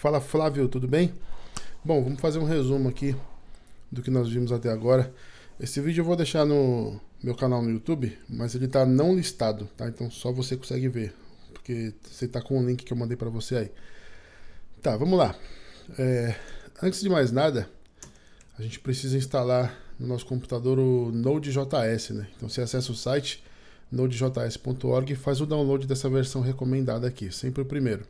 Fala Flávio, tudo bem? Bom, vamos fazer um resumo aqui do que nós vimos até agora. Esse vídeo eu vou deixar no meu canal no YouTube, mas ele tá não listado, tá? Então só você consegue ver, porque você tá com o link que eu mandei para você aí. Tá, vamos lá. Antes de mais nada, a gente precisa instalar no nosso computador o Node.js, né? Então você acessa o site nodejs.org e faz o download dessa versão recomendada aqui, sempre o primeiro.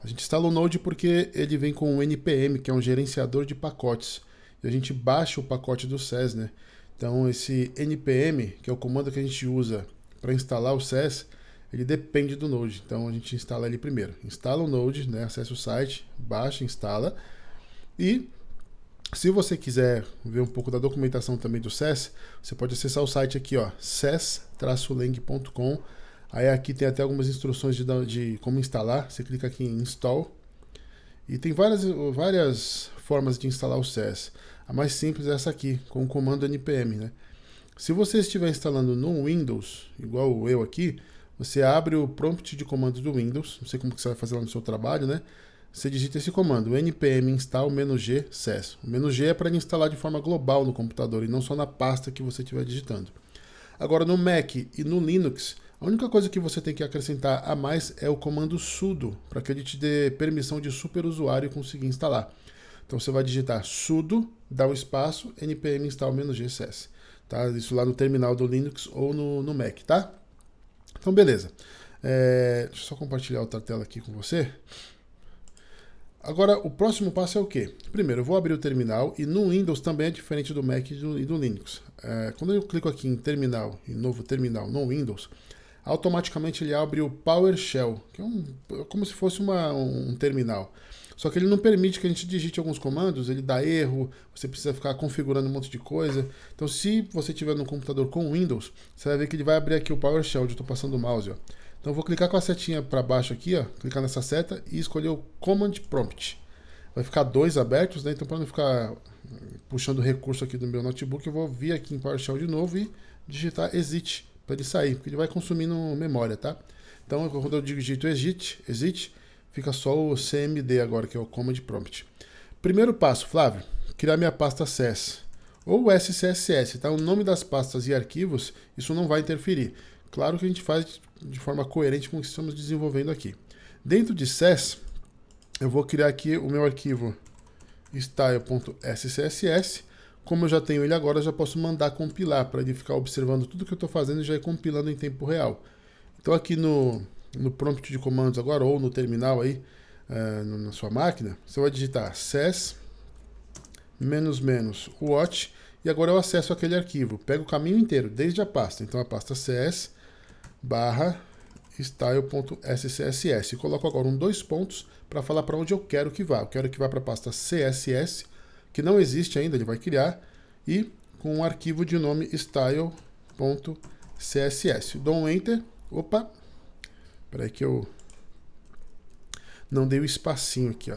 A gente instala o Node porque ele vem com o npm, que é um gerenciador de pacotes. E a gente baixa o pacote do SES, né? Então esse npm, que é o comando que a gente usa para instalar o SES, ele depende do Node. Então a gente instala ele primeiro. Instala o Node, né? Acessa o site, baixa, instala. E se você quiser ver um pouco da documentação também do SES, você pode acessar o site aqui, ó, ses-lang.com. Aí aqui tem até algumas instruções de como instalar. Você clica aqui em Install. E tem várias formas de instalar o SES. A mais simples é essa aqui, com o comando npm, né? Se você estiver instalando no Windows, igual eu aqui, você abre o prompt de comando do Windows. Não sei como que você vai fazer lá no seu trabalho, né? Você digita esse comando, npm install -g SES. O "-g" é para instalar de forma global no computador e não só na pasta que você estiver digitando. Agora no Mac e no Linux, a única coisa que você tem que acrescentar a mais é o comando sudo, para que ele te dê permissão de superusuário conseguir instalar. Então você vai digitar sudo, dá um espaço, npm install -g SES. Tá? Isso lá no terminal do Linux ou no Mac, tá? Então beleza. Deixa eu só compartilhar outra tela aqui com você. Agora, o próximo passo é o quê? Primeiro, eu vou abrir o terminal, e no Windows também é diferente do Mac e do Linux. Quando eu clico aqui em terminal, em novo terminal no Windows, automaticamente ele abre o PowerShell, que é como se fosse um terminal. Só que ele não permite que a gente digite alguns comandos, ele dá erro, você precisa ficar configurando um monte de coisa. Então, se você tiver no computador com Windows, você vai ver que ele vai abrir aqui o PowerShell, onde eu estou passando o mouse, ó. Então eu vou clicar com a setinha para baixo aqui, ó, clicar nessa seta e escolher o Command Prompt. Vai ficar dois abertos, né? Então para não ficar puxando recurso aqui do meu notebook, eu vou vir aqui em PowerShell de novo e digitar exit para ele sair, porque ele vai consumindo memória, tá? Então quando eu digito exit, fica só o CMD agora, que é o Command Prompt. Primeiro passo, Flávio, criar minha pasta SES ou SCSS, tá? O nome das pastas e arquivos, isso não vai interferir. Claro que a gente faz de forma coerente com o que estamos desenvolvendo aqui. Dentro de SES, eu vou criar aqui o meu arquivo style.scss. Como eu já tenho ele agora, eu já posso mandar compilar para ele ficar observando tudo que eu estou fazendo e já ir compilando em tempo real. Então aqui no prompt de comandos agora, ou no terminal aí, na sua máquina, você vai digitar ses --watch e agora eu acesso aquele arquivo. Pego o caminho inteiro, desde a pasta. Então a pasta ses /style.scss. Coloco agora dois pontos para falar para onde eu quero que vá. Eu quero que vá para a pasta CSS, que não existe ainda, ele vai criar, e com um arquivo de nome style.css. Dou um enter. Opa! Espera aí que eu não dei o espacinho aqui, ó.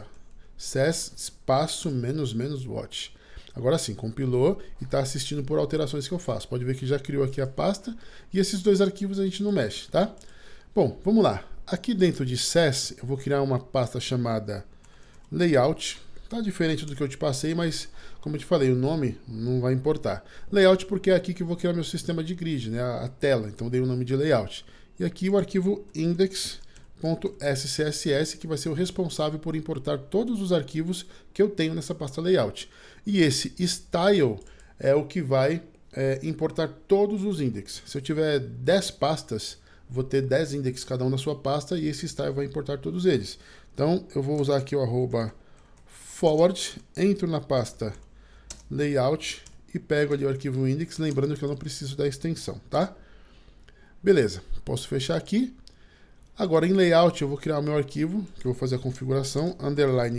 ses espaço --watch. Agora sim, compilou e está assistindo por alterações que eu faço. Pode ver que já criou aqui a pasta e esses dois arquivos a gente não mexe, tá? Bom, vamos lá. Aqui dentro de SES eu vou criar uma pasta chamada Layout. Tá diferente do que eu te passei, mas como eu te falei, o nome não vai importar. Layout porque é aqui que eu vou criar meu sistema de grid, né? A tela. Então eu dei o nome de Layout. E aqui o arquivo index.scss, que vai ser o responsável por importar todos os arquivos que eu tenho nessa pasta Layout. E esse style é o que vai importar todos os index. Se eu tiver 10 pastas, vou ter 10 index cada um na sua pasta e esse style vai importar todos eles. Então eu vou usar aqui o @forward, entro na pasta Layout e pego ali o arquivo index, lembrando que eu não preciso da extensão, tá? Beleza, posso fechar aqui. Agora em Layout eu vou criar o meu arquivo, que eu vou fazer a configuração,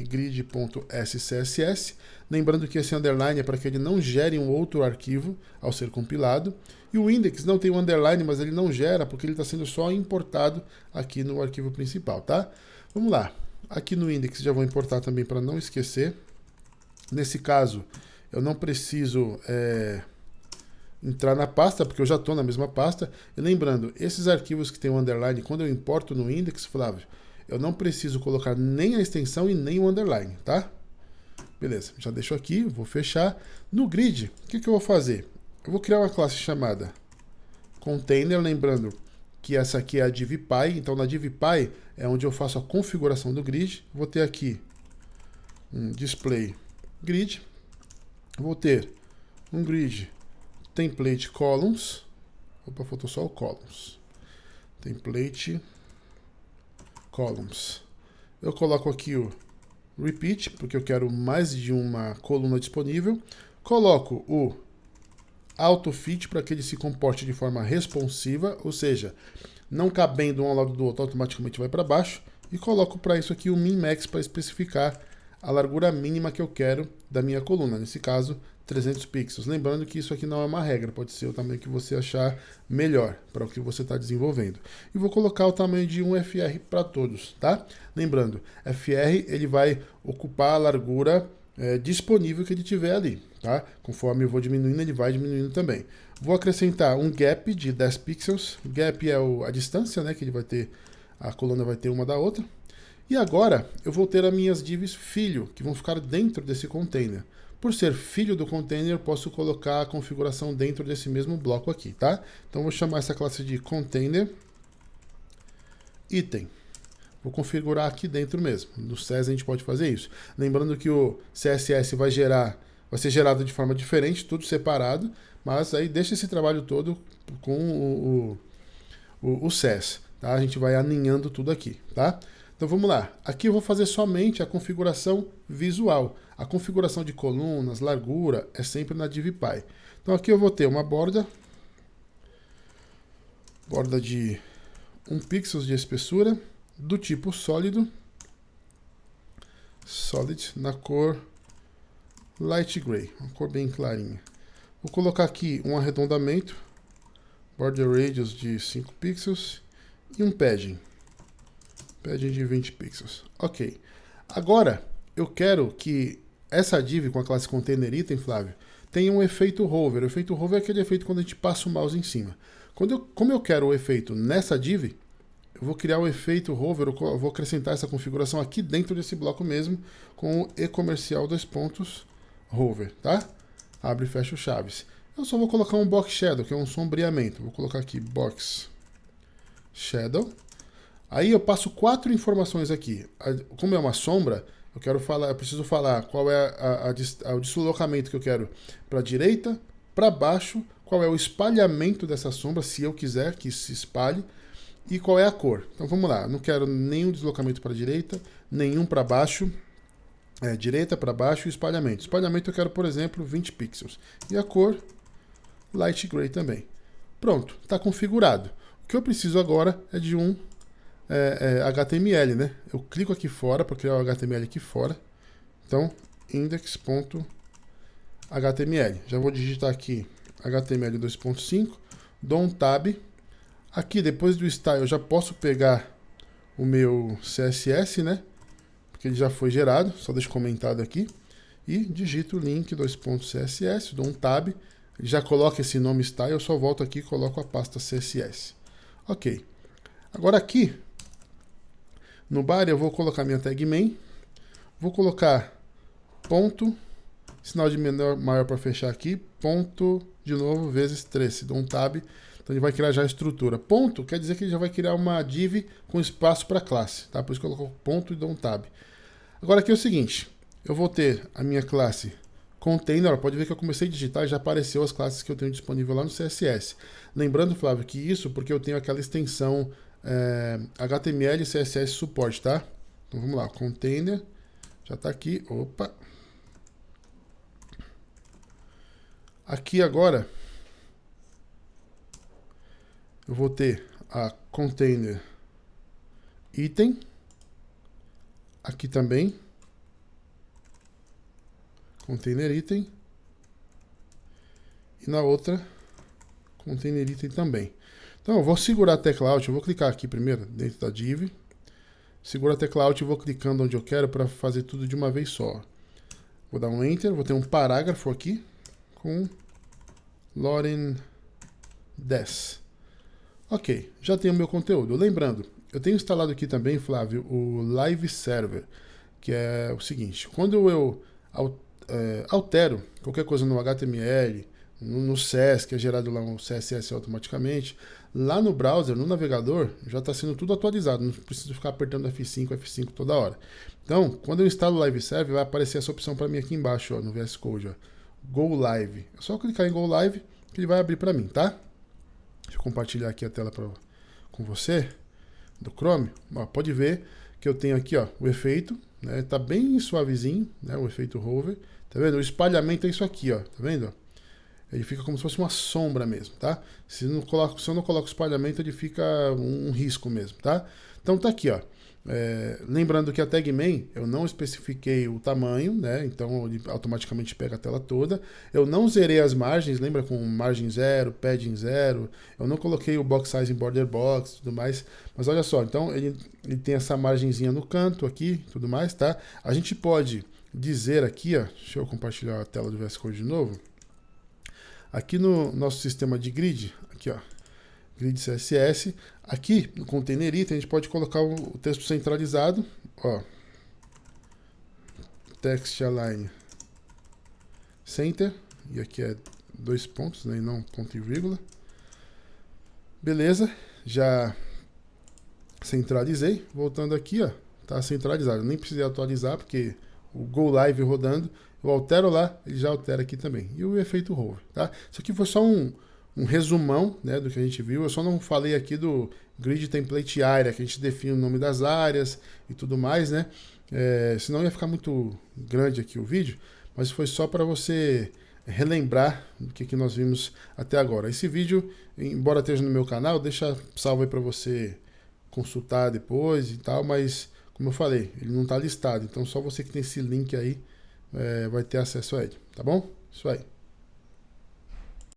_grid.scss, lembrando que esse underline é para que ele não gere um outro arquivo ao ser compilado, e o index não tem um underline, mas ele não gera porque ele está sendo só importado aqui no arquivo principal, tá? Vamos lá, aqui no index já vou importar também para não esquecer. Nesse caso eu não preciso entrar na pasta, porque eu já estou na mesma pasta. E lembrando, esses arquivos que tem um underline, quando eu importo no index, Flávio, eu não preciso colocar nem a extensão e nem o underline, tá? Beleza, já deixo aqui, vou fechar. No grid, o que eu vou fazer? Eu vou criar uma classe chamada container, lembrando que essa aqui é a DivPy, então na DivPy é onde eu faço a configuração do grid. Vou ter aqui um display grid, vou ter um grid template columns, opa, faltou só o columns, template columns. Eu coloco aqui o repeat, porque eu quero mais de uma coluna disponível. Coloco o AutoFit para que ele se comporte de forma responsiva, ou seja, não cabendo um ao lado do outro, automaticamente vai para baixo. E coloco para isso aqui o min-max para especificar a largura mínima que eu quero da minha coluna, nesse caso 300 pixels. Lembrando que isso aqui não é uma regra, pode ser o tamanho que você achar melhor para o que você está desenvolvendo. E vou colocar o tamanho de um FR para todos, tá? Lembrando, FR ele vai ocupar a largura disponível que ele tiver ali, tá? Conforme eu vou diminuindo, ele vai diminuindo também. Vou acrescentar um gap de 10 pixels. Gap é a distância, né, que ele vai ter, a coluna vai ter uma da outra. E agora eu vou ter as minhas divs filho, que vão ficar dentro desse container. Por ser filho do container, eu posso colocar a configuração dentro desse mesmo bloco aqui, tá? Então vou chamar essa classe de container item. Vou configurar aqui dentro mesmo. No CSS a gente pode fazer isso. Lembrando que o CSS vai ser gerado de forma diferente, tudo separado, mas aí deixa esse trabalho todo com o CSS, tá? A gente vai alinhando tudo aqui, tá? Então vamos lá. Aqui eu vou fazer somente a configuração visual. A configuração de colunas, largura, é sempre na DivPy. Então aqui eu vou ter uma borda de 1 pixel de espessura, do tipo sólido, solid, na cor light gray, uma cor bem clarinha. Vou colocar aqui um arredondamento, border radius de 5 pixels e um padding de 20 pixels. Ok. Agora, eu quero que essa div com a classe container item, Flávio, tenha um efeito hover. O efeito hover é aquele efeito quando a gente passa o mouse em cima. Como eu quero o efeito nessa div, eu vou criar o efeito hover, eu vou acrescentar essa configuração aqui dentro desse bloco mesmo, com o e-comercial hover, tá? Abre e fecha o chaves. Eu só vou colocar um box shadow, que é um sombreamento. Vou colocar aqui box shadow. Aí eu passo 4 informações aqui. Como é uma sombra, eu preciso falar qual é o deslocamento que eu quero para a direita, para baixo, qual é o espalhamento dessa sombra, se eu quiser que se espalhe, e qual é a cor. Então vamos lá, não quero nenhum deslocamento para a direita, nenhum para baixo, direita para baixo e espalhamento. Espalhamento eu quero, por exemplo, 20 pixels. E a cor, light gray também. Pronto, está configurado. O que eu preciso agora é de um HTML, né? Eu clico aqui fora para criar o HTML aqui fora. Então, index.html. Já vou digitar aqui HTML 2.5, dou um tab. Aqui, depois do style, eu já posso pegar o meu CSS, né? Porque ele já foi gerado, só deixo comentado aqui. E digito o link 2.css, dou um tab. Ele já coloca esse nome style, eu só volto aqui e coloco a pasta CSS. Ok. Agora aqui, no body eu vou colocar minha tag main. Vou colocar ponto, sinal de menor maior para fechar aqui, ponto, de novo, vezes 3. Dou um tab. Então ele vai criar já a estrutura. Ponto quer dizer que ele já vai criar uma div com espaço para classe, tá? Por isso que eu coloco ponto e dou um tab. Agora aqui é o seguinte, eu vou ter a minha classe container, pode ver que eu comecei a digitar e já apareceu as classes que eu tenho disponível lá no CSS. Lembrando, Flávio, que isso porque eu tenho aquela extensão HTML e CSS suporte, tá? Então vamos lá, container, já está aqui, opa. Aqui agora eu vou ter a container item, aqui também, container item, e na outra, container item também. Então eu vou segurar a tecla Alt, eu vou clicar aqui primeiro, dentro da div, seguro a tecla Alt e vou clicando onde eu quero para fazer tudo de uma vez só. Vou dar um Enter, vou ter um parágrafo aqui, com Loren 10. Ok, já tenho o meu conteúdo. Lembrando, Eu tenho instalado aqui também, Flávio, o Live Server, que é o seguinte, quando eu altero qualquer coisa no HTML, no CSS, que é gerado lá um CSS automaticamente, lá no browser, no navegador, já está sendo tudo atualizado, não preciso ficar apertando F5 toda hora. Então, quando eu instalo o Live Server, vai aparecer essa opção para mim aqui embaixo, ó, no VS Code, ó, Go Live. É só clicar em Go Live que ele vai abrir para mim, tá? Deixa eu compartilhar aqui a tela com você, do Chrome. Ó, pode ver que eu tenho aqui, ó, o efeito, né? Tá bem suavezinho, né? O efeito hover. Tá vendo? O espalhamento é isso aqui, ó. Tá vendo? Ele fica como se fosse uma sombra mesmo, tá? Se eu não coloco espalhamento, ele fica um risco mesmo, tá? Então tá aqui, ó. Lembrando que a tag main eu não especifiquei o tamanho, né? Então ele automaticamente pega a tela toda. Eu não zerei as margens, lembra, com margem 0, padding 0. Eu não coloquei o box size em border box e tudo mais. Mas olha só, então ele tem essa margenzinha no canto aqui tudo mais, tá? A gente pode dizer aqui, ó. Deixa eu compartilhar a tela do VS Code de novo. Aqui no nosso sistema de grid, aqui ó, grid CSS, aqui no container item a gente pode colocar o texto centralizado, ó, text align center, e aqui é 2 pontos, né, e não ponto e vírgula. Beleza, já centralizei, voltando aqui, ó, tá centralizado, nem precisei atualizar porque o Go Live rodando, eu altero lá, ele já altera aqui também. E o efeito hover, tá? Isso aqui foi só um resumão, né, do que a gente viu. Eu só não falei aqui do Grid Template Area, que a gente define o nome das áreas e tudo mais, né? Senão ia ficar muito grande aqui o vídeo, mas foi só para você relembrar do que nós vimos até agora. Esse vídeo, embora esteja no meu canal, deixa salvo aí para você consultar depois e tal, mas como eu falei, ele não está listado, então só você que tem esse link aí vai ter acesso a ele, tá bom? Isso aí.